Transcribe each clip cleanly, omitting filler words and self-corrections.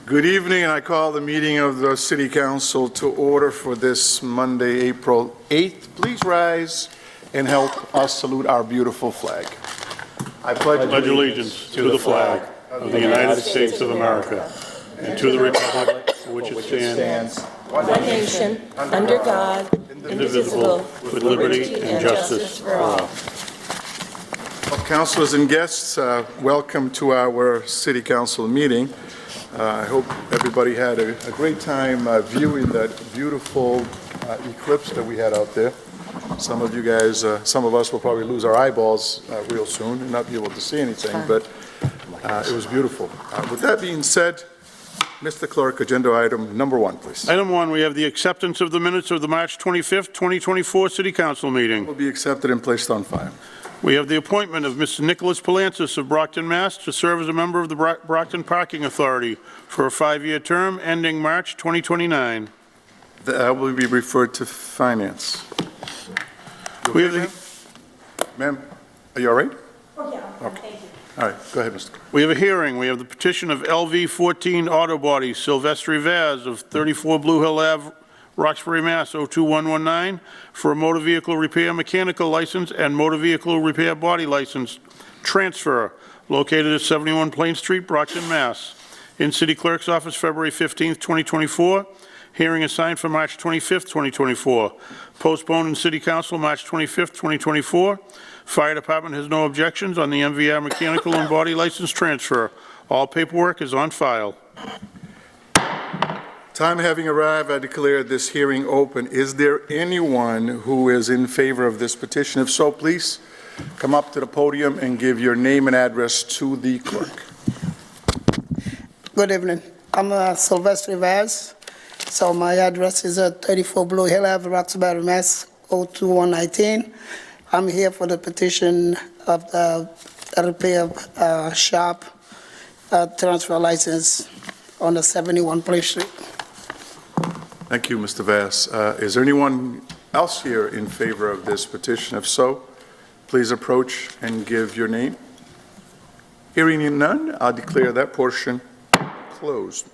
Good evening, and I call the meeting of the City Council to order for this Monday, April 8th. Please rise and help us salute our beautiful flag. I pledge allegiance to the flag of the United States of America and to the republic for which it stands, one nation, under God, indivisible, with liberty and justice for all. Councilors and guests, welcome to our City Council meeting. I hope everybody had a great time viewing that beautiful eclipse that we had out there. Some of you guys, some of us will probably lose our eyeballs real soon and not be able to see anything, but it was beautiful. With that being said, Mr. Clerk, agenda item number 1, please. Item 1, we have the acceptance of the minutes of the March 25th, 2024 City Council meeting. Will be accepted and placed on file. We have the appointment of Mr. Nicholas Palancis of Brockton, Mass. to serve as a member of the Brockton Parking Authority for a 5-year term ending March 2029. That will be referred to Finance. We have the Ma'am, are you all right? Oh, yeah, okay. Thank you. All right, go ahead, Mr. Clerk. We have a hearing. We have the petition of LV 14 Auto Body Sylvester Vaz of 34 Blue Hill Ave, Roxbury, Mass. 02119 for a motor vehicle repair mechanical license and motor vehicle repair body license transfer located at 71 Plain Street, Brockton, Mass. In City Clerk's office, February 15th, 2024. Hearing assigned for March 25th, 2024. Postponed in City Council March 25th, 2024. Fire Department has no objections on the MVR mechanical and body license transfer. All paperwork is on file. Time having arrived, I declare this hearing open. Is there anyone who is in favor of this petition? If so, please come up to the podium and give your name and address to the clerk. Good evening. I'm Sylvester Vaz. So my address is 34 Blue Hill Ave, Roxbury, Mass. 02119. I'm here for the petition of the repair shop transfer license on the 71 Plain Street. Thank you, Mr. Vass. Is there anyone else here in favor of this petition? If so, please approach and give your name. Hearing none, I'll declare that portion closed.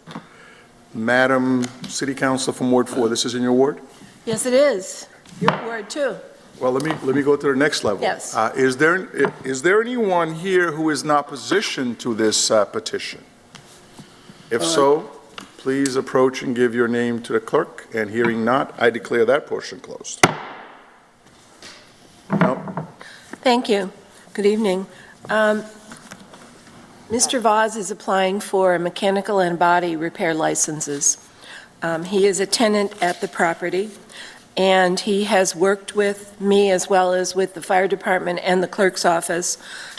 Madam City Council from Ward 4, this is in your ward? Yes, it is. Your word, too. Well, let me go to the next level. Yes. Is there anyone here who is in opposition to this petition? If so, please approach and give your name to the clerk, and hearing not, I declare that portion closed. No? Thank you. Good evening. Mr. Vaz is applying for mechanical and body repair licenses. He is a tenant at the property, and he has worked with me as well as with the fire department and the clerk's office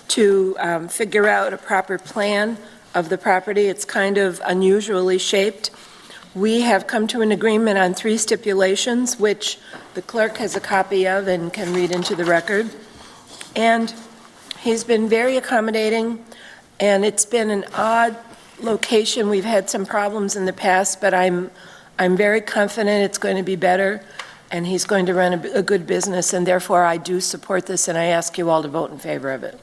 to figure out a proper plan of the property. It's kind of unusually shaped. We have come to an agreement on 3 stipulations, which the clerk has a copy of and can read into the record. And he's been very accommodating, and it's been an odd location. We've had some problems in the past, but I'm very confident it's going to be better, and he's going to run a good business, and therefore I do support this, and I ask you all to vote in favor of it.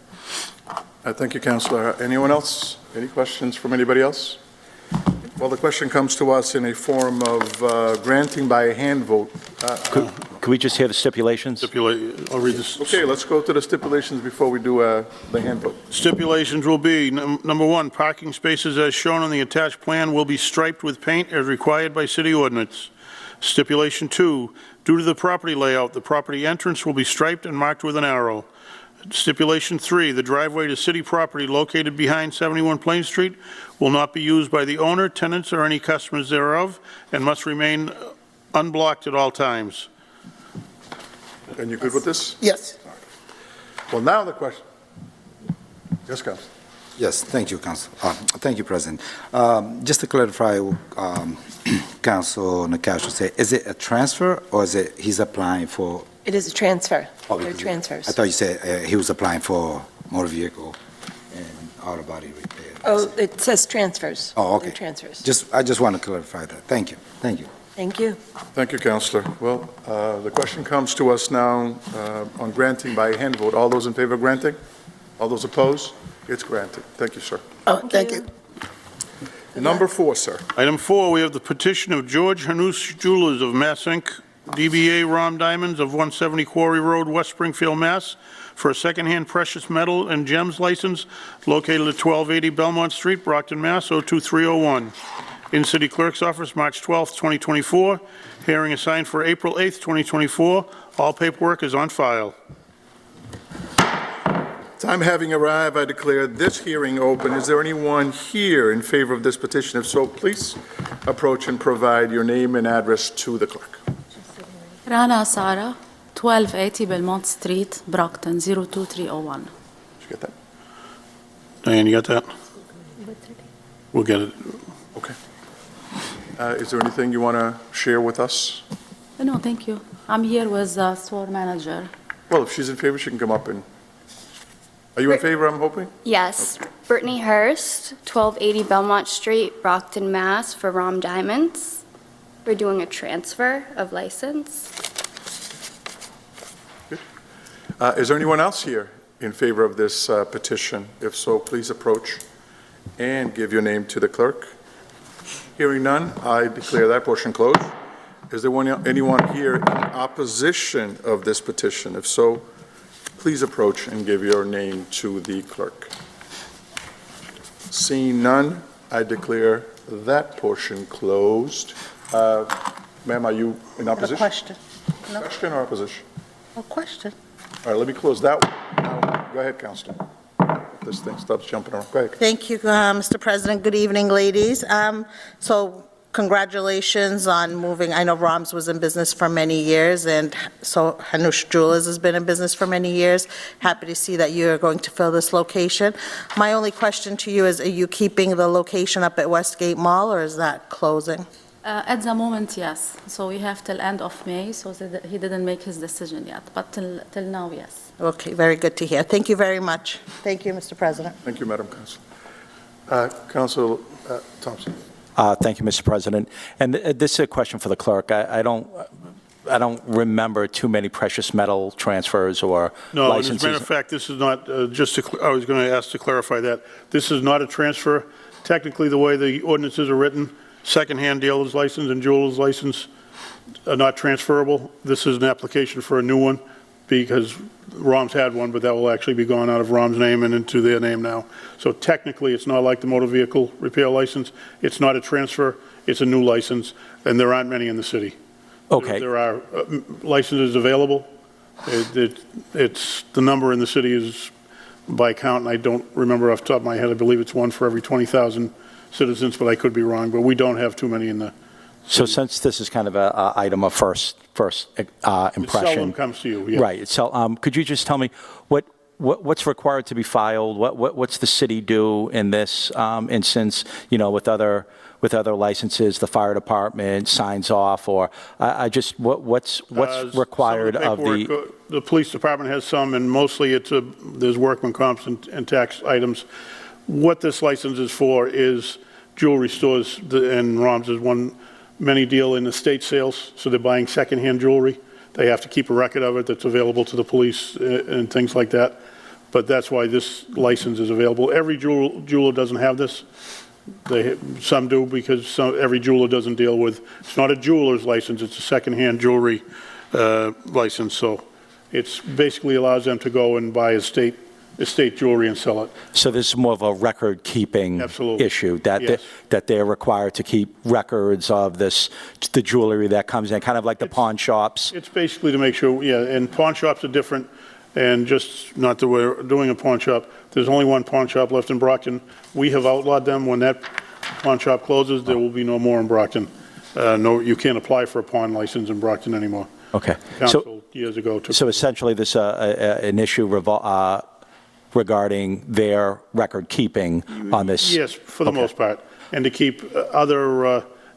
Thank you, Councilor. Anyone else? Any questions from anybody else? Well, the question comes to us in a form of granting by a hand vote. Could we just hear the stipulations? I'll read this. Okay, let's go to the stipulations before we do the hand vote. Stipulations will be, number 1, parking spaces as shown on the attached plan will be striped with paint as required by city ordinance. Stipulation 2, due to the property layout, the property entrance will be striped and marked with an arrow. Stipulation 3, the driveway to city property located behind 71 Plain Street will not be used by the owner, tenants, or any customers thereof, and must remain unblocked at all times. And you good with this? Yes. Well, now the question. Yes, Council. Yes, thank you, Council. Thank you, President. Just to clarify, Council Nakash say, is it a transfer or is it he's applying for? It is a transfer. Oh, They're transfers. I thought you said he was applying for motor vehicle and auto body repair. Oh, it says transfers. Oh, okay. They're transfers. I just want to clarify that. Thank you. Thank you. Thank you. Thank you, Councilor. Well, the question comes to us now on granting by hand vote. All those in favor of granting? All those opposed? It's granted. Thank you, sir. Oh, thank you. Number 4, sir. Item 4, we have the petition of George Hanush Jewelers of Mass Inc., DBA Rom Diamonds of 170 Quarry Road, West Springfield, Mass., for a secondhand precious metal and gems license located at 1280 Belmont Street, Brockton, Mass. 02301. In City Clerk's Office, March 12th, 2024. Hearing assigned for April 8th, 2024. All paperwork is on file. Time having arrived, I declare this hearing open. Is there anyone here in favor of this petition? If so, please approach and provide your name and address to the clerk. Rana Sara, 1280 Belmont Street, Brockton, 02301. Did you get that? Diane, you got that? We'll get it. Okay. Is there anything you want to share with us? No, thank you. I'm here with the store manager. Well, if she's in favor, she can come up and... Are you in favor, I'm hoping? Yes. Brittany Hurst, 1280 Belmont Street, Brockton, Mass. For Rom Diamonds. We're doing a transfer of license. Is there anyone else here in favor of this petition? If so, please approach and give your name to the clerk. Hearing none, I declare that portion closed. Is there anyone here in opposition of this petition? If so, please approach and give your name to the clerk. Seeing none, I declare that portion closed. Ma'am, are you in opposition? Question. No, Question or opposition? a question. All right, let me close that one. Now, go ahead, Counselor. If this thing stops jumping around, go ahead. Thank you, Mr. President. Good evening, ladies. So congratulations on moving. I know Rom's was in business for many years, and so Hanush Jewelers has been in business for many years. Happy to see that you are going to fill this location. My only question to you is, are you keeping the location up at Westgate Mall, or is that closing? At the moment, yes. So we have till end of May, so that he didn't make his decision yet. But till now, yes. Okay, very good to hear. Thank you very much. Thank you, Mr. President. Thank you, Madam Counsel. Counsel Thompson. Thank you, Mr. President. And this is a question for the clerk. I don't remember too many precious metal transfers or No, as licenses. a matter of fact, this is not, I was going to ask to clarify that. This is not a transfer. Technically, the way the ordinances are written, secondhand dealer's license and jeweler's license are not transferable. This is an application for a new one because Rom's had one, but that will actually be gone out of Rom's name and into their name now. So technically, it's not like the motor vehicle repair license. It's not a transfer. It's a new license, and there aren't many in the city. Okay. There are licenses available. It's the number in the city is by count, and I don't remember off the top of my head. I believe it's one for every 20,000 citizens, but I could be wrong. But we don't have too many in the. So since this is kind of a item of first It impression. seldom comes to you. Yeah. Right. So could you just tell me what's required to be filed? What's the city do in this instance? You know, with other licenses, the fire department signs off, or I just what's required Some of the paperwork, the police department has some, and mostly there's workman comps and tax items. What this license is for is jewelry stores, and Rom's is one. Many deal in estate sales, so they're buying secondhand jewelry. They have to keep a record of it that's available to the police and things like that. But that's why this license is available. Every jeweler doesn't have this. Some do because every jeweler doesn't deal with, it's not a jeweler's license, it's a secondhand jewelry license. So it's basically allows them to go and buy estate jewelry and sell it. So this is more of a record-keeping Absolutely. issue, that Yes. that they're required to keep records of the jewelry that comes in, kind of like the pawn shops. It's basically to make sure, yeah, and pawn shops are different, and just not that we're doing a pawn shop. There's only one pawn shop left in Brockton. We have outlawed them. When that pawn shop closes, there will be no more in Brockton. No, you can't apply for a pawn license in Brockton anymore. Okay. Council years ago took. So essentially, this an issue regarding their record keeping on this? Yes, for the Okay. most part. And to keep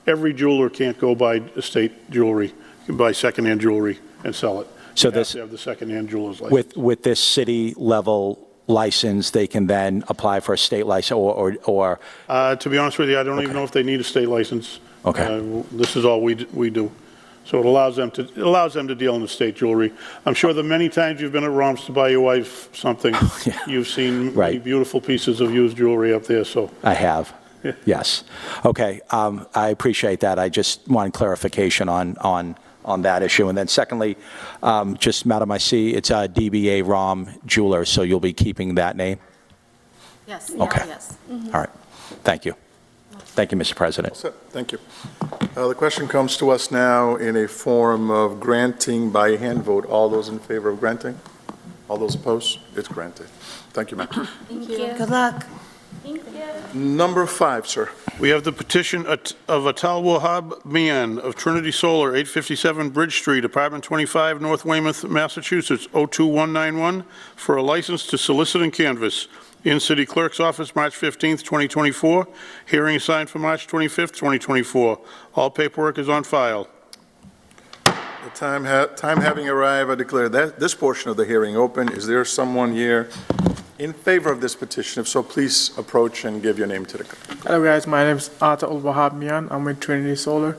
every jeweler can't go buy estate jewelry, you can buy secondhand jewelry and sell it. So You have this- to have the secondhand jeweler's license. With this city-level license, they can then apply for a state license or To be honest with you, I don't even know if they need a state license. Okay. This is all we do. So it allows them to deal in the state jewelry. I'm sure the many times you've been at Rom's to buy your wife something, you've seen many Right. beautiful pieces of used jewelry up there, so. I have. Yes. Okay, I appreciate that. I just wanted clarification on that issue. And then secondly, just, Madam, I see it's DBA Rom Jewelers, so you'll be keeping that name? Yes, Okay. yes. All right. Thank you. Thank you, Mr. President. That's it. Thank you. The question comes to us now in a form of granting by hand vote. All those in favor of granting? All those opposed? It's granted. Thank you, ma'am. Thank you. Good luck. Thank you. Number 5, sir. We have the petition of Atal Wahab Mian of Trinity Solar, 857 Bridge Street, Apartment 25, North Weymouth, Massachusetts, 02191, for a license to solicit and canvass. In City Clerk's Office, March 15th, 2024. Hearing assigned for March 25th, 2024. All paperwork is on file. The time having arrived, I declare that this portion of the hearing open. Is there someone here in favor of this petition? If so, please approach and give your name to the clerk. Hello guys, my name is Ata Wahab Mian. I'm with Trinity Solar.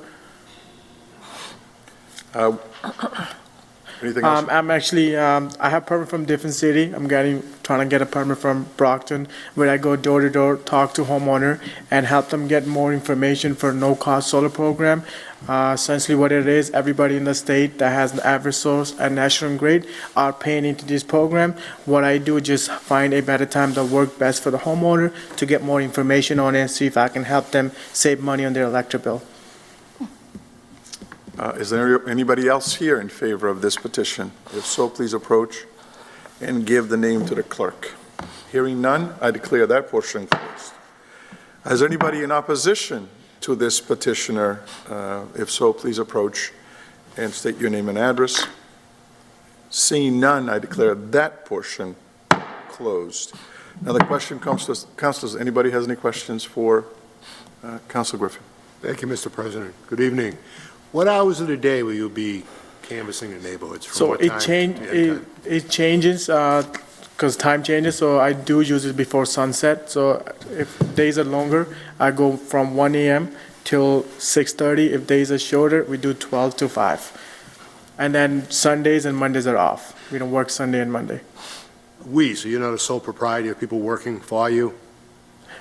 Anything else? I'm actually, I have permit from different city. I'm trying to get a permit from Brockton, where I go door to door, talk to homeowner, and help them get more information for no-cost solar program. Essentially what it is, everybody in the state that has an average source and national grid are paying into this program. What I do is just find a better time that work best for the homeowner to get more information on it and see if I can help them save money on their electric bill. Is there anybody else here in favor of this petition? If so, please approach and give the name to the clerk. Hearing none, I declare that portion closed. Is there anybody in opposition to this petitioner? If so, please approach and state your name and address. Seeing none, I declare that portion closed. Now the question comes to us, councilors, anybody has any questions for Councilor Griffin? Thank you, Mr. President. Good evening. What hours of the day will you be canvassing the neighborhoods? From So what it time to what time? it changes because time changes. So I do use it before sunset. So if days are longer, I go from 1 a.m. till 6:30. If days are shorter, we do 12 to 5. And then Sundays and Mondays are off. We don't work Sunday and Monday. So you're not a sole proprietor, you have people working for you?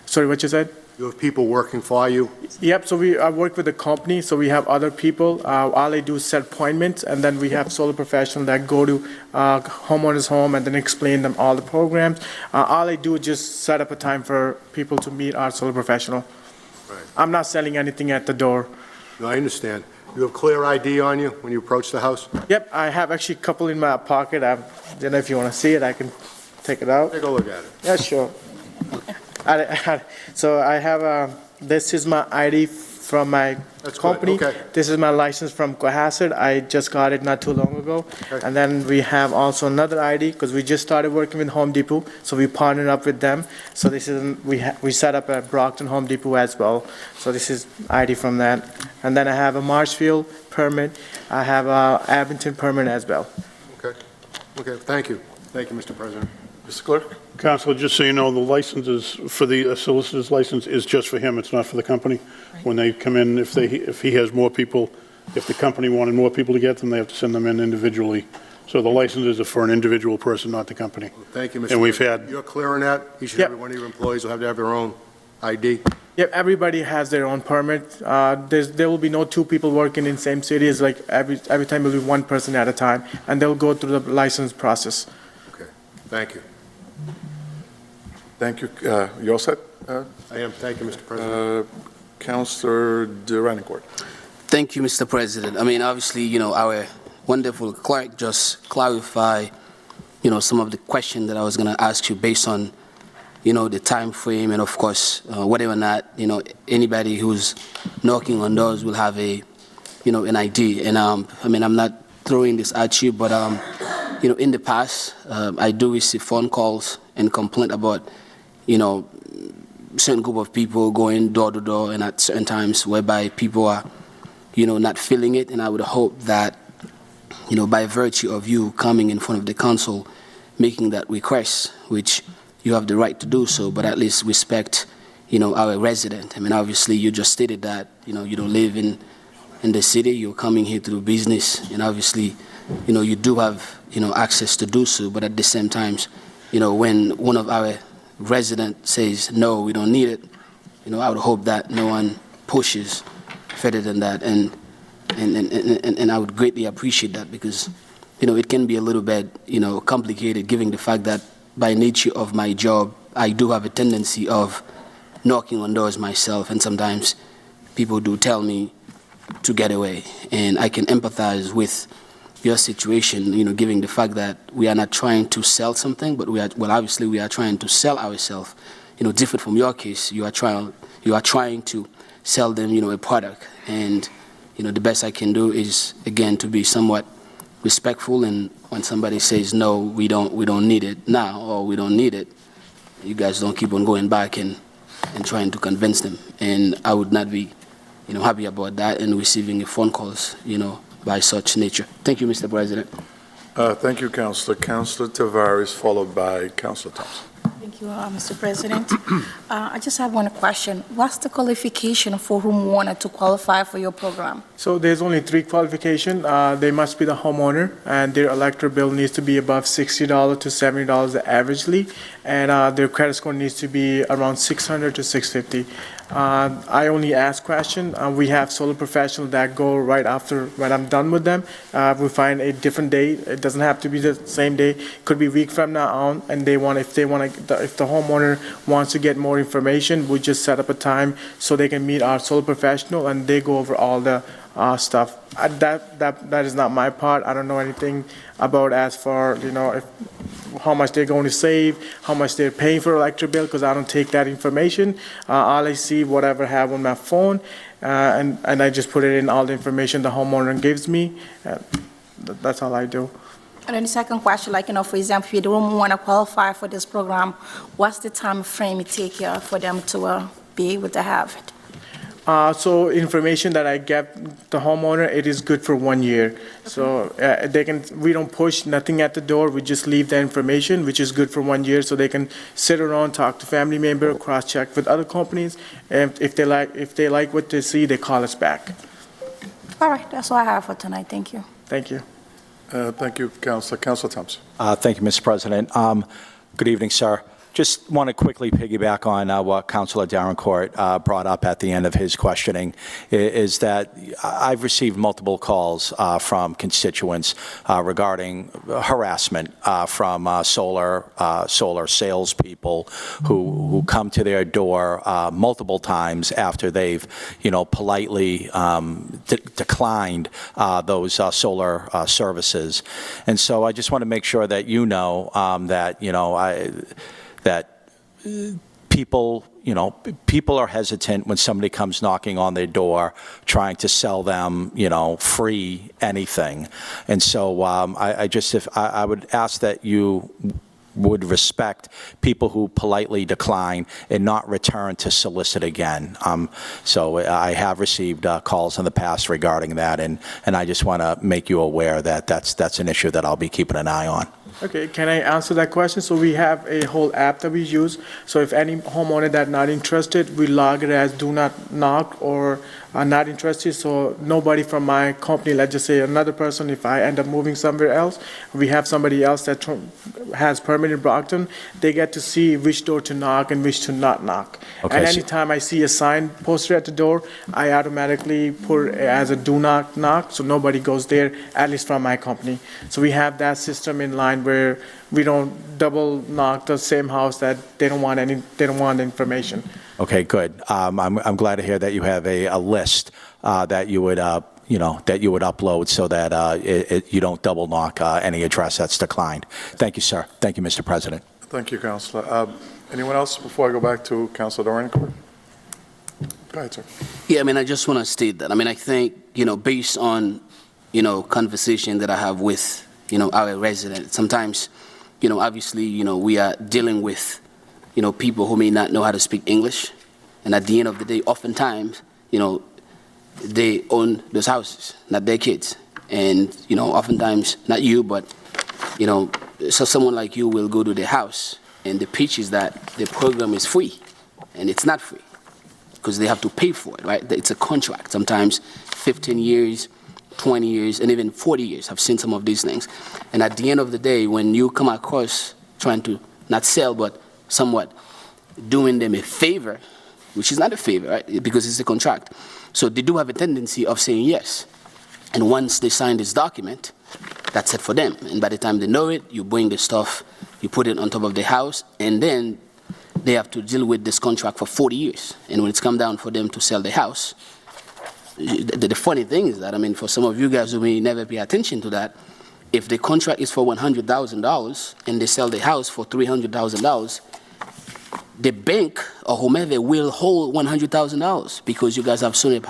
Sorry, what you said? You have people working for you? Yep, so I work with the company, so we have other people. All I do is set appointments, and then we have solar professionals that go to homeowners' home and then explain them all the programs. All I do is just set up a time for people to meet our solar professional. Right. I'm not selling anything at the door. No, I understand. You have clear ID on you when you approach the house? Yep, I have actually a couple in my pocket. I don't know if you want to see it, I can take it out. Take a look at it. Yeah, sure. So I have, this is my ID from my That's good, company. okay. This is my license from Cohasset. I just got it not too long ago. Okay. And then we have also another ID, because we just started working with Home Depot, so we partnered up with them. So this is, we set up a Brockton Home Depot as well. So this is ID from that. And then I have a Marshfield permit. I have a Abington permit as well. Okay. Okay, thank you. Thank you, Mr. President. Mr. Clerk? Counselor, just so you know, the licenses for the solicitor's license is just for him, it's not for the company. When they come in, if he has more people, if the company wanted more people to get them, they have to send them in individually. So the licenses are for an individual person, not the company. Thank you, Mr. And we've President. had- You're clear on that? Each and Yep. every one of your employees will have to have their own ID? Yep, everybody has their own permit. There will be no two people working in same city. It's like every time will be one person at a time, and they'll go through the license process. Okay, thank you. Thank you. You all set? I am. Thank you, Mr. President. Councilor Durancourt. Thank you, Mr. President. I mean, obviously, our wonderful clerk just clarified, some of the question that I was going to ask you based on, the time frame, and of course, whether or not, anybody who's knocking on doors will have an ID. And I mean, I'm not throwing this at you, but in the past, I do receive phone calls and complaint about, certain group of people going door to door and at certain times whereby people are, not feeling it. And I would hope that, by virtue of you coming in front of the council, making that request, which you have the right to do so, but at least respect, our resident. I mean, obviously, you just stated that, you don't live in in the city. You're coming here to do business, and obviously, you do have, access to do so. But at the same time, when one of our residents says, no, we don't need it, I would hope that no one pushes further than that. And I would greatly appreciate that because, it can be a little bit, complicated given the fact that by nature of my job, I do have a tendency of knocking on doors myself, and sometimes people do tell me to get away. And I can empathize with your situation, given the fact that we are not trying to sell something, but obviously we are trying to sell ourselves. Different from your case, you are trying to sell them, a product. And, the best I can do is, again, to be somewhat respectful, and when somebody says, no, we don't need it now, or we don't need it, you guys don't keep on going back and trying to convince them. And I would not be, happy about that and receiving phone calls, by such nature. Thank you, Mr. President. Thank you, Councilor. Councilor Tavares, followed by Councilor Thompson. Thank you, Mr. President. I just have one question. What's the qualification for whom wanted to qualify for your program? So there's only 3 qualifications. They must be the homeowner, and their electric bill needs to be above $60 to $70 averagely, and their credit score needs to be around 600 to 650. I only ask question. We have solar professionals that go right after when I'm done with them. We find a different date. It doesn't have to be the same day. Could be a week from now on. And if the homeowner wants to get more information, we just set up a time so they can meet our solar professional and they go over all the stuff. That is not my part. I don't know anything about as far how much they're going to save, how much they're paying for electric bill, because I don't take that information. All I see, whatever I have on my phone, and I just put it in all the information the homeowner gives me. That's all I do. And then the second question, for example, if you don't want to qualify for this program, what's the time frame it takes for them to be able to have it? So information that I get the homeowner, it is good for 1 year. So we don't push nothing at the door. We just leave the information, which is good for 1 year, so they can sit around, talk to family member, cross-check with other companies, and if they like what they see, they call us back. All right, that's all I have for tonight. Thank you. Thank you. Thank you, Councilor. Councilor Thompson. Thank you, Mr. President. Good evening, sir. Just want to quickly piggyback on what Councilor Darencourt brought up at the end of his questioning, is that I've received multiple calls from constituents regarding harassment from solar salespeople who come to their door multiple times after they've, politely declined those solar services. And so I just want to make sure that that people are hesitant when somebody comes knocking on their door trying to sell them, free anything. And so I would ask that you would respect people who politely decline and not return to solicit again. So I have received calls in the past regarding that, and I just want to make you aware that that's an issue that I'll be keeping an eye on. Okay, can I answer that question? So we have a whole app that we use. So if any homeowner that's not interested, we log it as do not knock or not interested. So nobody from my company, let's just say another person, if I end up moving somewhere else, we have somebody else that has permit in Brockton, they get to see which door to knock and which to not knock. Okay, and anytime I see a sign posted at the door, I automatically put it as a do not knock, so nobody goes there, at least from my company. So we have that system in line where we don't double knock the same house that they don't want the information. Okay, good. I'm glad to hear that you have a list that you would upload so that you don't double knock any address that's declined. Thank you, sir. Thank you, Mr. President. Thank you, Councilor. Anyone else before I go back to Councilor Darencourt? Go ahead, sir. Yeah, I just want to state that. I think, based on, conversation that I have with, our residents, sometimes, obviously, we are dealing with, people who may not know how to speak English. And at the end of the day, oftentimes, they own those houses, not their kids. And, oftentimes, not you, but, so someone like you will go to their house and the pitch is that the program is free, and it's not free. because they have to pay for it, right? It's a contract, sometimes 15 years, 20 years, and even 40 years. I've seen some of these things. And at the end of the day, when you come across trying to not sell, but somewhat doing them a favor, which is not a favor, right? Because it's a contract. So they do have a tendency of saying yes. And once they sign this document, that's it for them. And by the time they know it, you bring the stuff, you put it on top of the house, and then they have to deal with this contract for 40 years. And when it's come down for them to sell the house, the funny thing is that, I mean, for some of you guys who may never pay attention to that, if the contract is for $100,000 and they sell the house for $300,000, the bank or whomever will hold $100,000 because you guys have sonnet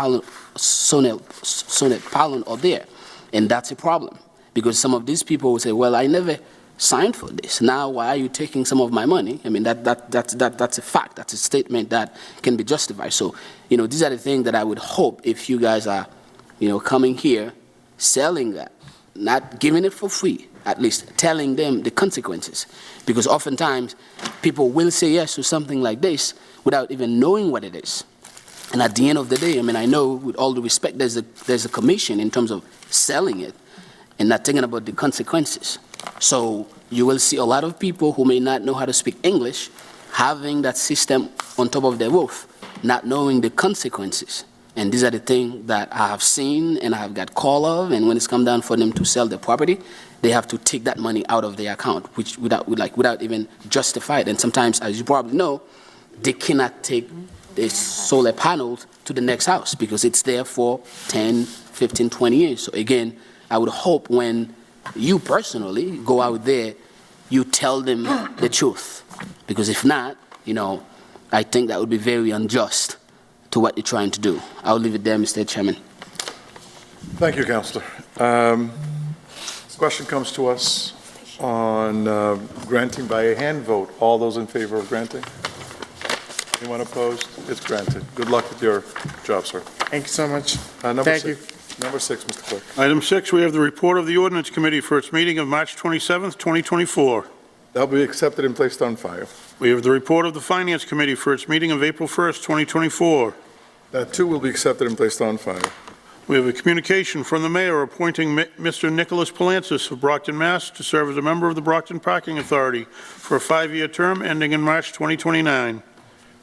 pollen out there. And that's a problem because some of these people will say, well, I never signed for this. Now, why are you taking some of my money? I mean, that's a fact. That's a statement that can be justified. So, you know, these are the things that I would hope if you guys are, you know, coming here, selling that, not giving it for free, at least telling them the consequences. Because oftentimes, people will say yes to something like this without even knowing what it is. And at the end of the day, I mean, I know with all due respect, there's a commission in terms of selling it and not thinking about the consequences. So you will see a lot of people who may not know how to speak English having that system on top of their roof, not knowing the consequences. And these are the things that I have seen and I have got call of, and when it's come down for them to sell their property, they have to take that money out of their account, which without even justify it. And sometimes, as you probably know, they cannot take the solar panels to the next house because it's there for 10, 15, 20 years. So again, I would hope when you personally go out there, you tell them the truth. Because if not, you know, I think that would be very unjust to what you're trying to do. I'll leave it there, Mr. Chairman. Thank you, Councillor. This question comes to us on granting by a hand vote. All those in favor of granting? Anyone opposed? It's granted. Good luck with your job, sir. Thank you so much. Thank you. Number 6, Mr. Clerk. Item 6, we have the report of the Ordinance Committee for its meeting of March 27th, 2024. That will be accepted and placed on file. We have the report of the Finance Committee for its meeting of April 1st, 2024. That too will be accepted and placed on file. We have a communication from the mayor appointing Mr. Nicholas Palancis of Brockton, Mass. to serve as a member of the Brockton Parking Authority for a 5-year term ending in March 2029.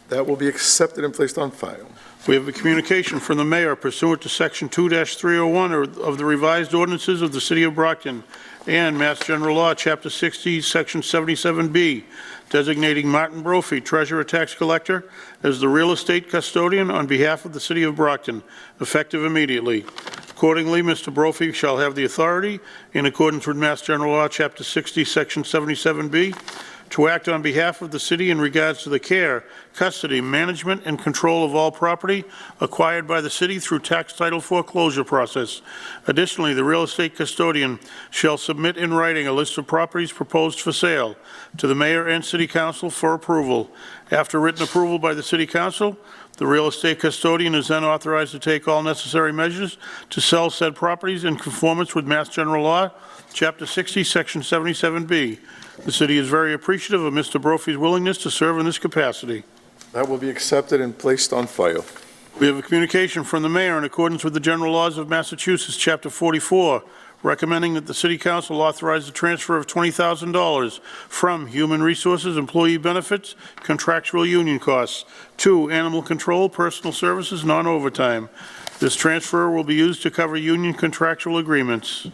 That will be accepted and placed on file. We have a communication from the mayor pursuant to Section 2-301 of the revised ordinances of the City of Brockton and Mass General Law, Chapter 60, Section 77B, designating Martin Brophy, Treasurer Tax Collector, as the real estate custodian on behalf of the City of Brockton, effective immediately. Accordingly, Mr. Brophy shall have the authority, in accordance with Mass General Law, Chapter 60, Section 77B, to act on behalf of the city in regards to the care, custody, management, and control of all property acquired by the city through tax title foreclosure process. Additionally, the real estate custodian shall submit in writing a list of properties proposed for sale to the mayor and city council for approval. After written approval by the city council, the real estate custodian is then authorized to take all necessary measures to sell said properties in conformance with Mass General Law, Chapter 60, Section 77B. The city is very appreciative of Mr. Brophy's willingness to serve in this capacity. That will be accepted and placed on file. We have a communication from the mayor in accordance with the general laws of Massachusetts, Chapter 44, recommending that the City Council authorize the transfer of $20,000 from Human Resources, Employee Benefits, Contractual Union Costs to Animal Control, Personal Services, Non-Overtime. This transfer will be used to cover union contractual agreements.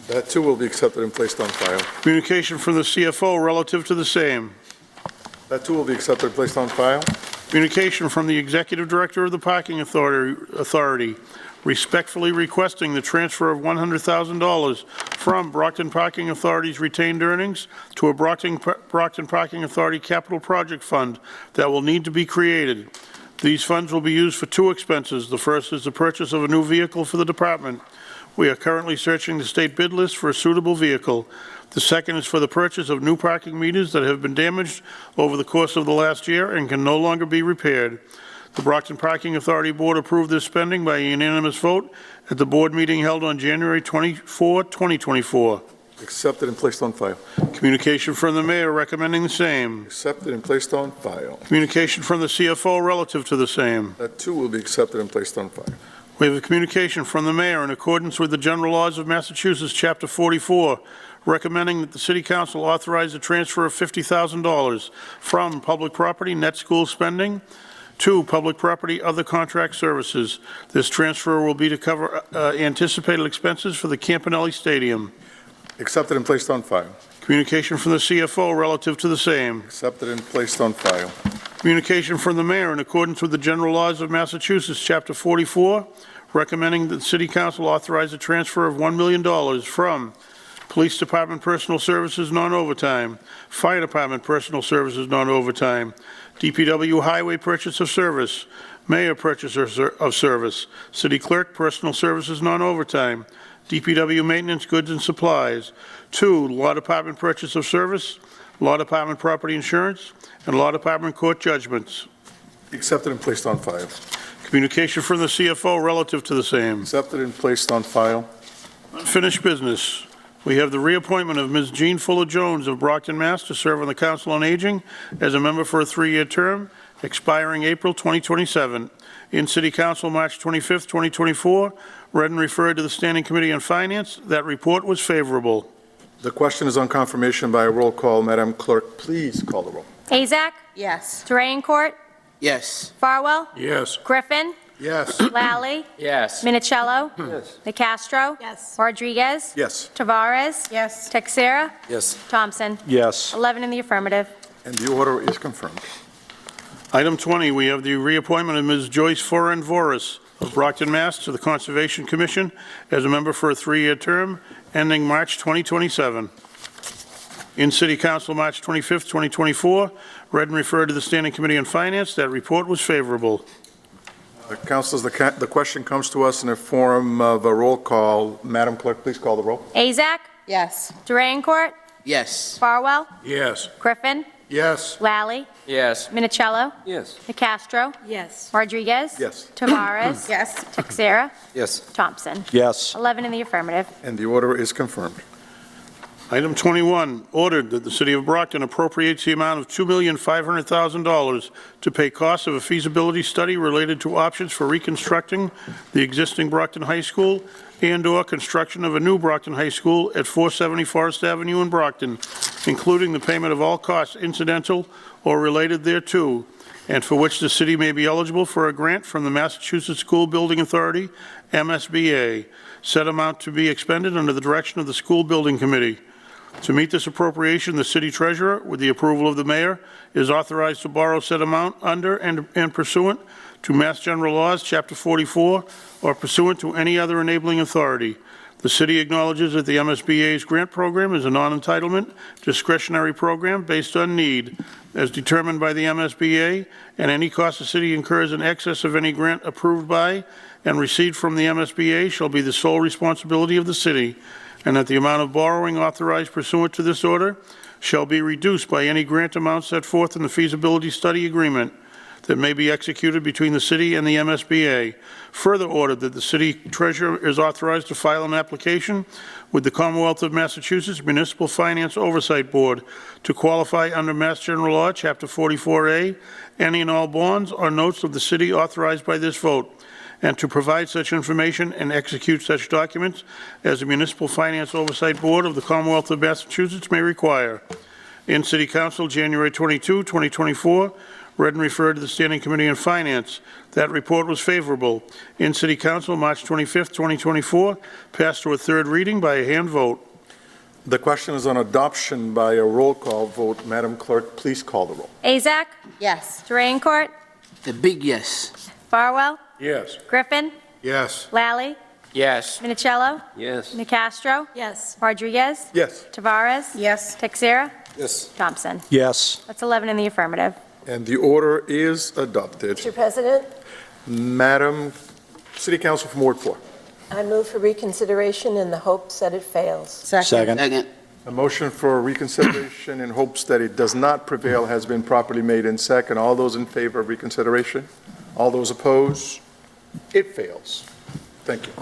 That too will be accepted and placed on file. Communication from the CFO relative to the same. That too will be accepted and placed on file. Communication from the Executive Director of the Parking Authority respectfully requesting the transfer of $100,000 from Brockton Parking Authority's retained earnings to a Brockton Parking Authority Capital Project Fund that will need to be created. These funds will be used for 2 expenses. The first is the purchase of a new vehicle for the department. We are currently searching the state bid list for a suitable vehicle. The second is for the purchase of new parking meters that have been damaged over the course of the last year and can no longer be repaired. The Brockton Parking Authority Board approved this spending by a unanimous vote at the board meeting held on January 24, 2024. Accepted and placed on file. Communication from the mayor recommending the same. Accepted and placed on file. Communication from the CFO relative to the same. That too will be accepted and placed on file. We have a communication from the mayor in accordance with the general laws of Massachusetts, Chapter 44, recommending that the City Council authorize the transfer of $50,000 from public property net school spending to public property other contract services. This transfer will be to cover anticipated expenses for the Campanelli Stadium. Accepted and placed on file. Communication from the CFO relative to the same. Accepted and placed on file. Communication from the mayor in accordance with the general laws of Massachusetts, Chapter 44, recommending that the City Council authorize a transfer of $1 million from Police Department Personal Services non-overtime, Fire Department Personal Services non-overtime, DPW Highway Purchase of Service, Mayor Purchase of Service, City Clerk Personal Services non-overtime, DPW Maintenance Goods and Supplies, to Law Department Purchase of Service, Law Department Property Insurance, and Law Department Court Judgments. Accepted and placed on file. Communication from the CFO relative to the same. Accepted and placed on file. Unfinished business. We have the reappointment of Ms. Jean Fuller-Jones of Brockton, Mass. to serve on the Council on Aging as a member for a 3-year term expiring April 2027. In City Council, March 25th, 2024, read and referred to the Standing Committee on Finance. That report was favorable. The question is on confirmation by a roll call. Madam Clerk, please call the roll. Azak? Yes. Drayencourt? Yes. Farwell? Yes. Griffin? Yes. Lally? Yes. Minicello? Yes. Nicastro? Yes. Rodriguez? Yes. Tavares? Yes. Texera? Yes. Thompson? Yes. 11 in the affirmative. And the order is confirmed. Item 20, we have the reappointment of Ms. Joyce Foran-Voris of Brockton, Mass. to the Conservation Commission as a member for a 3-year term ending March 2027. In City Council, March 25th, 2024, read and referred to the Standing Committee on Finance. That report was favorable. Councilors, the question comes to us in the form of a roll call. Madam Clerk, please call the roll. Azak? Yes. Drayencourt? Yes. Farwell? Yes. Griffin? Yes. Lally? Yes. Minicello? Yes. Nicastro? Yes. Rodriguez? Yes. Tavares? Yes. Texera? Yes. Thompson? Yes. 11 in the affirmative. And the order is confirmed. Item 21, ordered that the City of Brockton appropriates the amount of $2,500,000 to pay costs of a feasibility study related to options for reconstructing the existing Brockton High School and/or construction of a new Brockton High School at 470 Forest Avenue in Brockton, including the payment of all costs incidental or related thereto, and for which the city may be eligible for a grant from the Massachusetts School Building Authority, MSBA. Said amount to be expended under the direction of the School Building Committee. To meet this appropriation, the city treasurer, with the approval of the mayor, is authorized to borrow said amount under and pursuant to Mass General Laws, Chapter 44, or pursuant to any other enabling authority. The city acknowledges that the MSBA's grant program is a non-entitlement, discretionary program based on need, as determined by the MSBA, and any cost the city incurs in excess of any grant approved by and received from the MSBA shall be the sole responsibility of the city, and that the amount of borrowing authorized pursuant to this order shall be reduced by any grant amount set forth in the feasibility study agreement that may be executed between the city and the MSBA. Further ordered that the city treasurer is authorized to file an application with the Commonwealth of Massachusetts Municipal Finance Oversight Board to qualify under Mass General Law, Chapter 44A, any and all bonds or notes of the city authorized by this vote, and to provide such information and execute such documents as the Municipal Finance Oversight Board of the Commonwealth of Massachusetts may require. In City Council, January 22, 2024, read and referred to the Standing Committee on Finance. That report was favorable. In City Council, March 25, 2024, passed to a third reading by a hand vote. The question is on adoption by a roll call vote. Madam Clerk, please call the roll. Azak? Yes. Drayencourt? A big yes. Farwell? Yes. Griffin? Yes. Lally? Yes. Minicello? Yes. Nicastro? Yes. Rodriguez? Yes. Tavares? Yes. Texera? Yes. Thompson? Yes. That's 11 in the affirmative. And the order is adopted. Mr. President, Madam City Council from Ward 4. I move for reconsideration in the hopes that it fails. Second. Second. A motion for reconsideration in hopes that it does not prevail has been properly made in second. All those in favor of reconsideration? All those opposed? It fails. Thank you.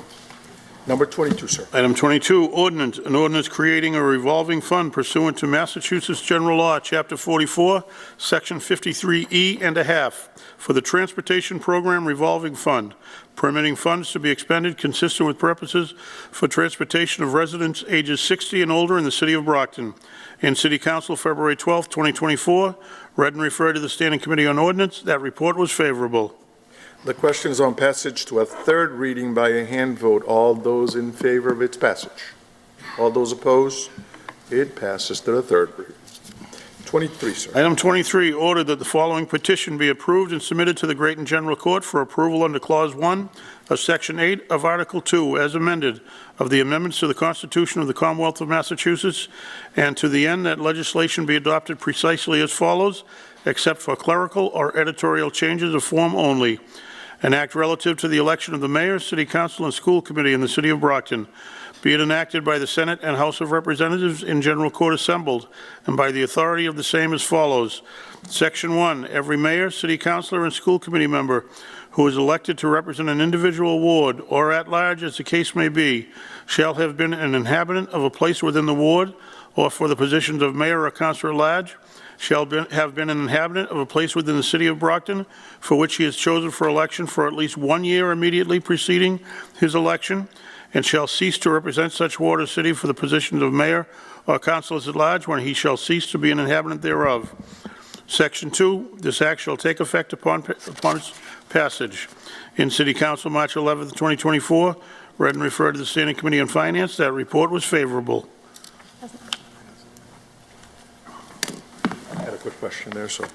Number 22, sir. Item 22, ordinance, an ordinance creating a revolving fund pursuant to Massachusetts General Law, Chapter 44, Section 53E and a half, for the Transportation Program Revolving Fund, permitting funds to be expended consistent with purposes for transportation of residents ages 60 and older in the city of Brockton. In City Council, February 12, 2024, read and referred to the Standing Committee on Ordinance. That report was favorable. The question is on passage to a third reading by a hand vote. All those in favor of its passage? All those opposed? It passes to the third reading. 23, sir. Item 23, order that the following petition be approved and submitted to the Great General Court for approval under Clause 1 of Section 8 of Article 2, as amended, of the amendments to the Constitution of the Commonwealth of Massachusetts, and to the end that legislation be adopted precisely as follows, except for clerical or editorial changes of form only. An act relative to the election of the mayor, city council, and school committee in the city of Brockton. Be it enacted by the Senate and House of Representatives in general court assembled, and by the authority of the same as follows. Section 1, every mayor, city councilor, and school committee member who is elected to represent an individual ward, or at large as the case may be, shall have been an inhabitant of a place within the ward, or for the positions of mayor or councilor at large, have been an inhabitant of a place within the city of Brockton for which he is chosen for election for at least 1 year immediately preceding his election, and shall cease to represent such ward or city for the positions of mayor or councilors at large when he shall cease to be an inhabitant thereof. Section 2, this act shall take effect upon its passage. In City Council, March 11th, 2024, read and referred to the Standing Committee on Finance. That report was favorable. I had a quick question there, so.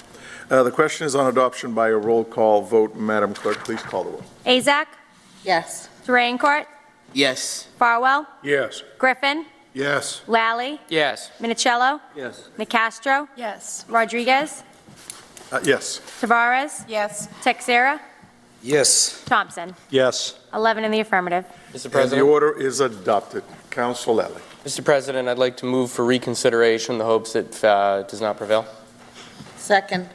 The question is on adoption by a roll call vote. Madam Clerk, please call the roll. Azak? Yes. Duraincourt? Yes. Farwell? Yes. Griffin? Yes. Lally? Yes. Minicello? Yes. Nicastro? Yes. Rodriguez? Yes. Tavares? Yes. Texera? Yes. Thompson? Yes. 11 in the affirmative. Mr. And President, the order is adopted. Council Lally. Mr. President, I'd like to move for reconsideration in the hopes it does not prevail. Second.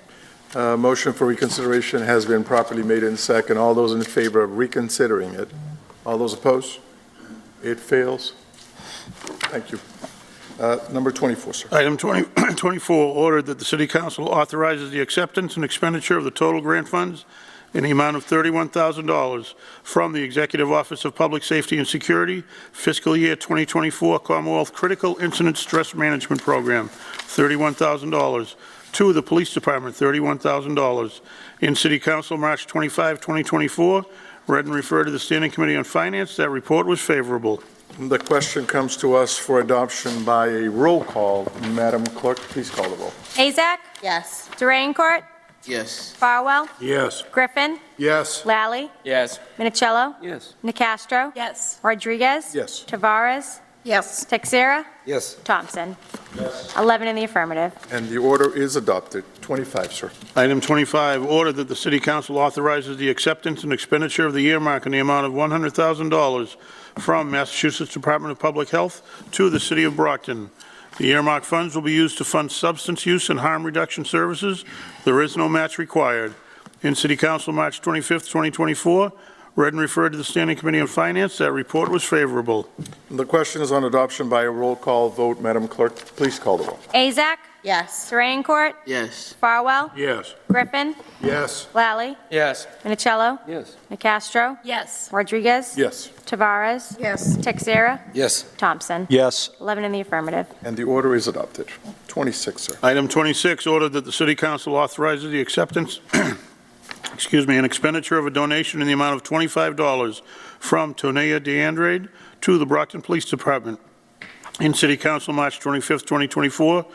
Motion for reconsideration has been properly made in second. All those in favor of reconsidering it? All those opposed? It fails. Thank you. Number 24, sir. Item 24, ordered that the City Council authorizes the acceptance and expenditure of the total grant funds in the amount of $31,000 from the Executive Office of Public Safety and Security, fiscal year 2024 Commonwealth Critical Incident Stress Management Program, $31,000. To the Police Department, $31,000. In City Council, March 25, 2024, read and referred to the Standing Committee on Finance. That report was favorable. The question comes to us for adoption by a roll call. Madam Clerk, please call the roll. Azak? Yes. Duraincourt? Yes. Farwell? Yes. Griffin? Yes. Lally? Yes. Minicello? Yes. Nicastro? Yes. Rodriguez? Yes. Tavares? Yes. Texera? Yes. Thompson? 11 in the affirmative. And the order is adopted. 25, sir. Item 25, order that the City Council authorizes the acceptance and expenditure of the earmark in the amount of $100,000 from Massachusetts Department of Public Health to the City of Brockton. The earmark funds will be used to fund substance use and harm reduction services. There is no match required. In City Council, March 25th, 2024, read and referred to the Standing Committee on Finance. That report was favorable. The question is on adoption by a roll call vote. Madam Clerk, please call the roll. Azak? Yes. Duraincourt? Yes. Farwell? Yes. Griffin? Yes. Lally? Yes. Minicello? Yes. Nicastro? Yes. Rodriguez? Yes. Tavares? Yes. Texera? Yes. Thompson? Yes. 11 in the affirmative. And the order is adopted. 26, sir. Item 26, order that the City Council authorizes the acceptance an expenditure of a donation in the amount of $25 from Tonea DeAndrade to the Brockton Police Department. In City Council, March 25th, 2024,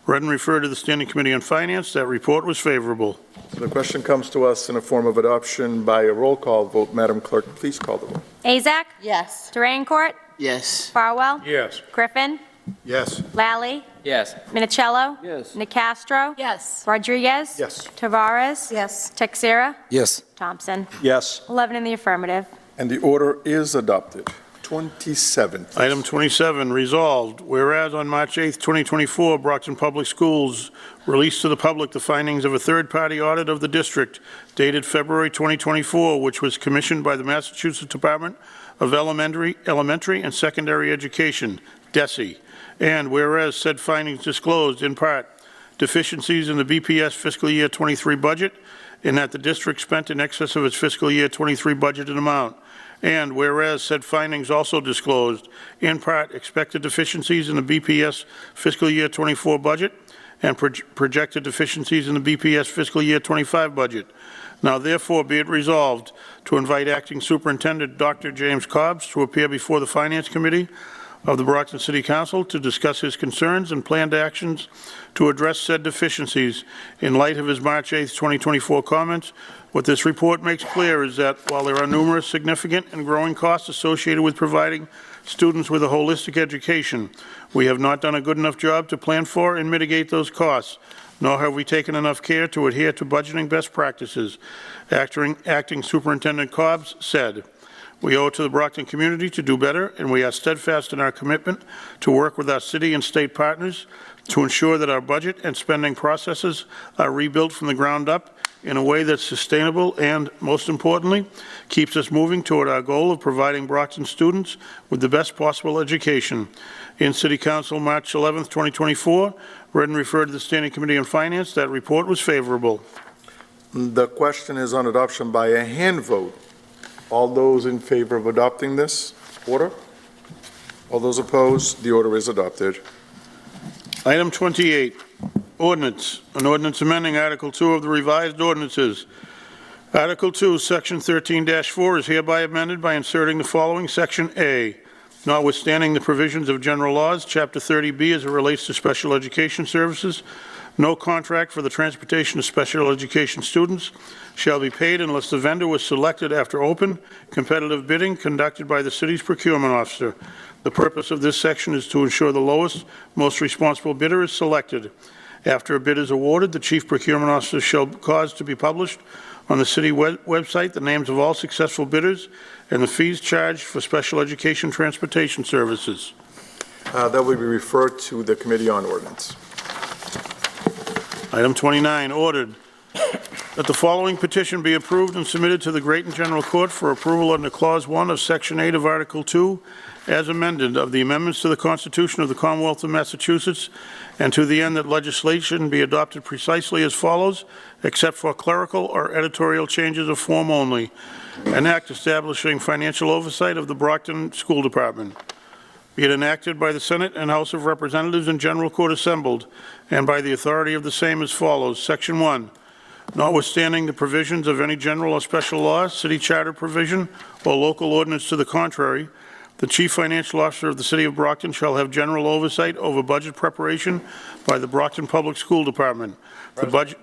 read and referred to the Standing Committee on Finance. That report was favorable. The question comes to us in a form of adoption by a roll call vote. Madam Clerk, please call the roll. Azak? Yes. Duraincourt? Yes. Farwell? Yes. Griffin? Yes. Lally? Yes. Minicello? Yes. Nicastro? Yes. Rodriguez? Yes. Tavares? Yes. Texera? Yes. Thompson? Yes. 11 in the affirmative. And the order is adopted. 27. Item 27, resolved, whereas on March 8th, 2024, Brockton Public Schools released to the public the findings of a third-party audit of the district dated February 2024, which was commissioned by the Massachusetts Department of Elementary and Secondary Education, DESE. And whereas said findings disclosed, in part, deficiencies in the BPS fiscal year 23 budget, in that the district spent in excess of its fiscal year 23 budgeted amount. And whereas said findings also disclosed, in part, expected deficiencies in the BPS fiscal year 24 budget and projected deficiencies in the BPS fiscal year 25 budget. Now therefore be it resolved to invite Acting Superintendent Dr. James Cobbs to appear before the Finance Committee of the Brockton City Council to discuss his concerns and planned actions to address said deficiencies in light of his March 8th, 2024 comments. What this report makes clear is that while there are numerous significant and growing costs associated with providing students with a holistic education, we have not done a good enough job to plan for and mitigate those costs, nor have we taken enough care to adhere to budgeting best practices. Acting Superintendent Cobbs said, "We owe it to the Brockton community to do better, and we are steadfast in our commitment to work with our city and state partners to ensure that our budget and spending processes are rebuilt from the ground up in a way that's sustainable and, most importantly, keeps us moving toward our goal of providing Brockton students with the best possible education." In City Council, March 11th, 2024, read and referred to the Standing Committee on Finance. That report was favorable. The question is on adoption by a hand vote. All those in favor of adopting this order? All those opposed? The order is adopted. Item 28, ordinance. An ordinance amending Article 2 of the revised ordinances. Article 2, Section 13-4 is hereby amended by inserting the following Section A. Notwithstanding the provisions of general laws, Chapter 30B as it relates to special education services, no contract for the transportation of special education students shall be paid unless the vendor was selected after open, competitive bidding conducted by the city's procurement officer. The purpose of this section is to ensure the lowest, most responsible bidder is selected. After a bid is awarded, the chief procurement officer shall cause to be published on the city website the names of all successful bidders and the fees charged for special education transportation services. That will be referred to the Committee on Ordinance. Item 29, ordered that the following petition be approved and submitted to the Greaton General Court for approval under Clause 1 of Section 8 of Article 2 as amended of the amendments to the Constitution of the Commonwealth of Massachusetts, and to the end that legislation be adopted precisely as follows, except for clerical or editorial changes of form only. An act establishing financial oversight of the Brockton School Department. Be it enacted by the Senate and House of Representatives and General Court assembled, and by the authority of the same as follows. Section 1. Notwithstanding the provisions of any general or special law, city charter provision, or local ordinance to the contrary, the Chief Financial Officer of the City of Brockton shall have general oversight over budget preparation by the Brockton Public School Department. The budget.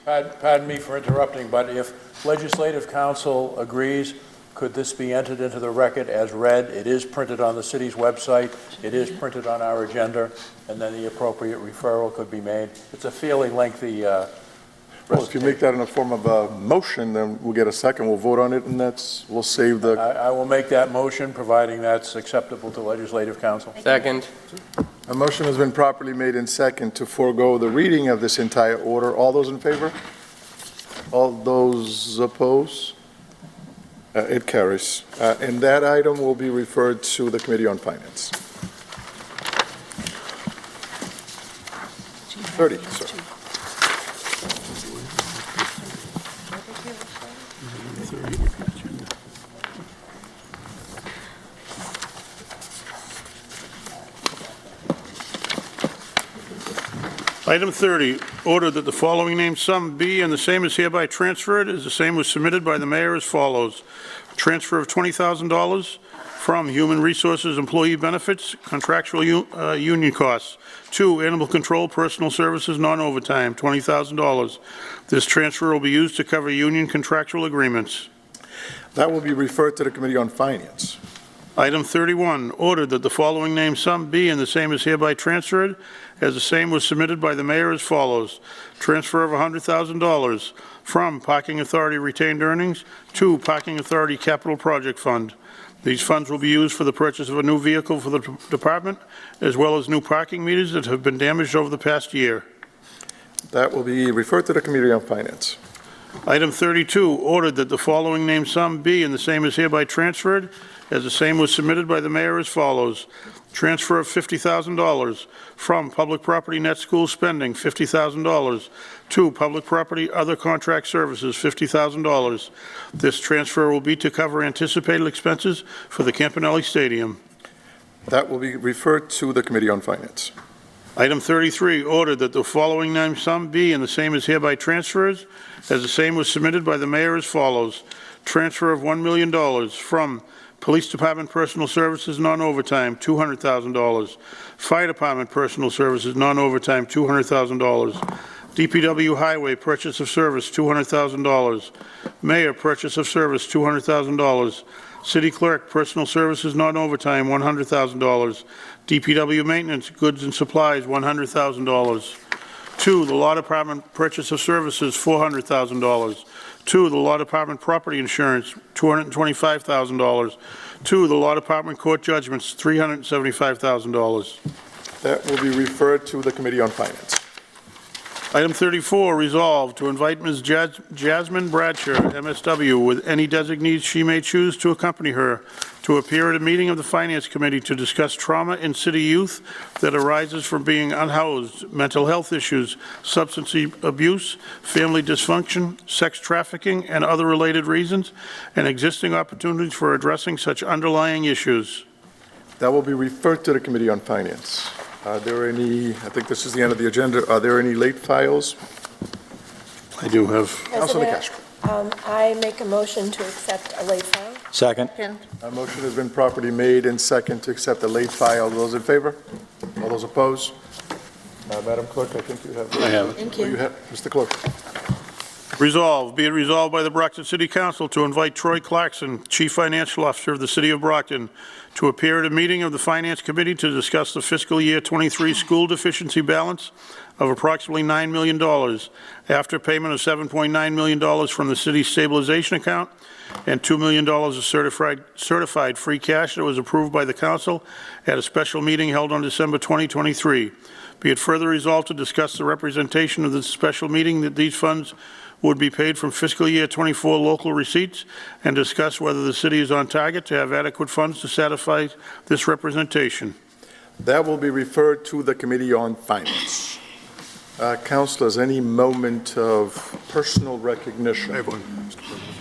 Pardon me for interrupting, but if Legislative Council agrees, could this be entered into the record as read? It is printed on the city's website, it is printed on our agenda, and then the appropriate referral could be made. It's a fairly lengthy Well, if you make that in the form of a motion, then we'll get a second, we'll vote on it, and we'll save the... I will make that motion, providing that's acceptable to Legislative Council. Second. A motion has been properly made in second to forego the reading of this entire order. All those in favor? All those opposed? It carries. And that item will be referred to the Committee on Finance. 30, sir. Item 30, order that the following named sum be and the same is hereby transferred as the same was submitted by the mayor as follows. Transfer of $20,000 from Human Resources Employee Benefits, Contractual Union Costs, to Animal Control Personal Services Non-Overtime, $20,000. This transfer will be used to cover union contractual agreements. That will be referred to the Committee on Finance. Item 31, ordered that the following name sum be and the same is hereby transferred, as the same was submitted by the mayor as follows. Transfer of $100,000 from Parking Authority retained earnings to Parking Authority Capital Project Fund. These funds will be used for the purchase of a new vehicle for the department, as well as new parking meters that have been damaged over the past year. That will be referred to the Committee on Finance. Item 32, ordered that the following name sum be and the same is hereby transferred, as the same was submitted by the mayor as follows. Transfer of $50,000 from public property net school spending, $50,000, to public property other contract services, $50,000. This transfer will be to cover anticipated expenses for the Campanelli Stadium. That will be referred to the Committee on Finance. Item 33, ordered that the following name sum be and the same is hereby transfers, as the same was submitted by the mayor as follows. Transfer of $1 million from Police Department Personal Services non-overtime, $200,000. Fire Department Personal Services non-overtime, $200,000. DPW Highway Purchase of Service, $200,000. Mayor Purchase of Service, $200,000. City Clerk Personal Services non-overtime, $100,000. DPW Maintenance Goods and Supplies, $100,000. 2, the Law Department Purchase of Services, $400,000. 2, the Law Department Property Insurance, $225,000. 2, the Law Department Court Judgments, $375,000. That will be referred to the Committee on Finance. Item 34, resolved to invite Ms. Jasmine Bradshaw, MSW, with any designees she may choose to accompany her, to appear at a meeting of the Finance Committee to discuss trauma in city youth that arises from being unhoused, mental health issues, substance abuse, family dysfunction, sex trafficking, and other related reasons, and existing opportunities for addressing such underlying issues. That will be referred to the Committee on Finance. Are there any, I think this is the end of the agenda, are there any late files? I do have. Councilor President, Castro. I make a motion to accept a late file. Second. A motion has been properly made and second to accept the late file. Those in favor? All those opposed? Madam Clerk, I think you have. I have it. Thank you. You have, Mr. Clerk. Resolved, be it resolved by the Brockton City Council to invite Troy Clarkson, Chief Financial Officer of the City of Brockton, to appear at a meeting of the Finance Committee to discuss the fiscal year 23 school deficiency balance of approximately $9 million after payment of $7.9 million from the city's stabilization account and $2 million of certified free cash that was approved by the council at a special meeting held on December 2023. Be it further resolved to discuss the representation of this special meeting that these funds would be paid from fiscal year 24 local receipts and discuss whether the city is on target to have adequate funds to satisfy this representation. That will be referred to the Committee on Finance. Councilors, any moment of personal recognition?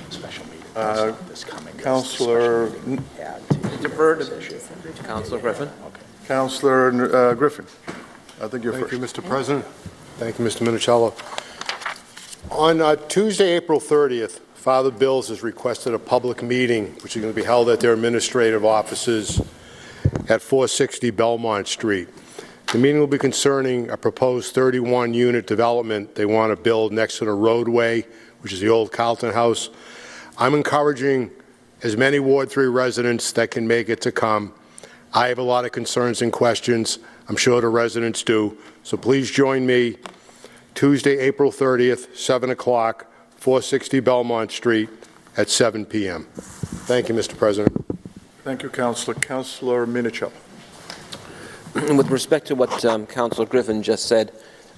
Special meeting. Councilor, Deferred to Councilor Griffin. Councilor Griffin, I think you're first. Thank you, Mr. President. Thank you, Mr. Minichiello. On Tuesday, April 30th, Father Bills has requested a public meeting, which is going to be held at their administrative offices at 460 Belmont Street. The meeting will be concerning a proposed 31-unit development they want to build next to the roadway, which is the old Carlton House. I'm encouraging as many Ward 3 residents that can make it to come. I have a lot of concerns and questions. I'm sure the residents do. So please join me Tuesday, April 30th, 7 o'clock, 460 Belmont Street at 7 p.m. Thank you, Mr. President. Thank you, Councilor. Councilor Minichiello. With respect to what Councilor Griffin just said,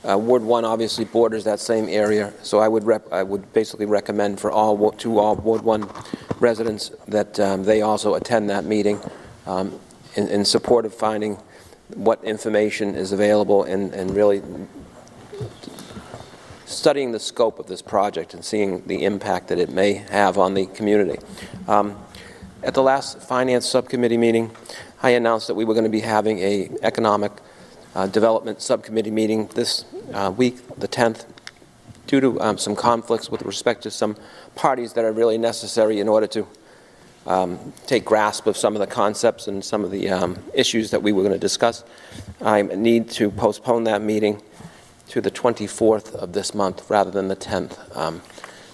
Ward 1 obviously borders that same area, so I would basically recommend for all Ward 1 residents that they also attend that meeting in support of finding what information is available and really studying the scope of this project and seeing the impact that it may have on the community. At the last Finance Subcommittee meeting, I announced that we were going to be having an Economic Development Subcommittee meeting this week, the 10th, due to some conflicts with respect to some parties that are really necessary in order to take grasp of some of the concepts and some of the issues that we were going to discuss. I need to postpone that meeting to the 24th of this month rather than the 10th.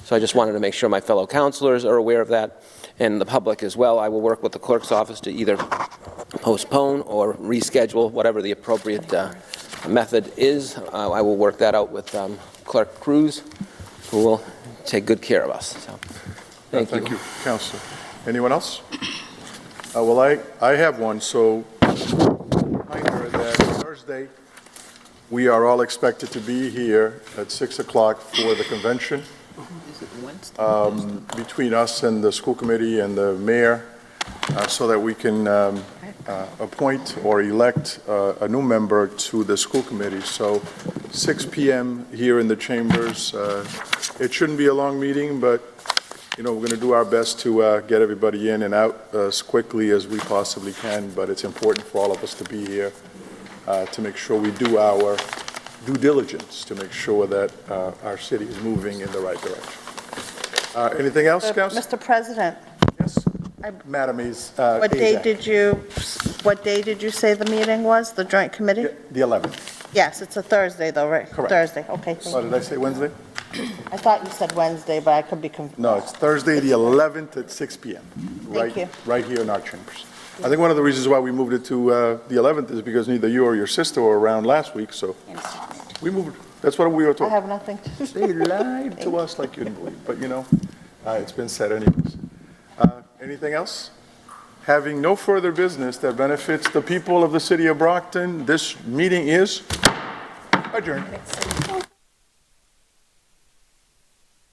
So I just wanted to make sure my fellow councilors are aware of that. and the public as well, I will work with the clerk's office to either postpone or reschedule, whatever the appropriate method is. I will work that out with Clerk Cruz, who will take good care of us. So, thank you. Thank you, Councilor. Anyone else? Well, I have one, so reminder that Thursday, we are all expected to be here at 6 o'clock for the convention. Between us and the school committee and the mayor, so that we can appoint or elect a new member to the school committee. So 6 p.m. here in the chambers. It shouldn't be a long meeting, but we're going to do our best to get everybody in and out as quickly as we possibly can. But it's important for all of us to be here to make sure we do our due diligence to make sure that our city is moving in the right direction. Anything else, Council? Mr. President, Yes, Madam is. what day did you say the meeting was, the joint committee? The 11th. Yes, it's a Thursday though, right? Correct. Thursday, okay. Oh, did I say Wednesday? I thought you said Wednesday, but I could be confused. No, it's Thursday, the 11th at 6 p.m. Thank you. Right here in our chambers. I think one of the reasons why we moved it to the 11th is because neither you or your sister were around last week, so we moved. That's what we were I told. have nothing to They lied to us like you didn't believe, but it's been said anyways. Anything else? Having no further business that benefits the people of the city of Brockton, this meeting is adjourned.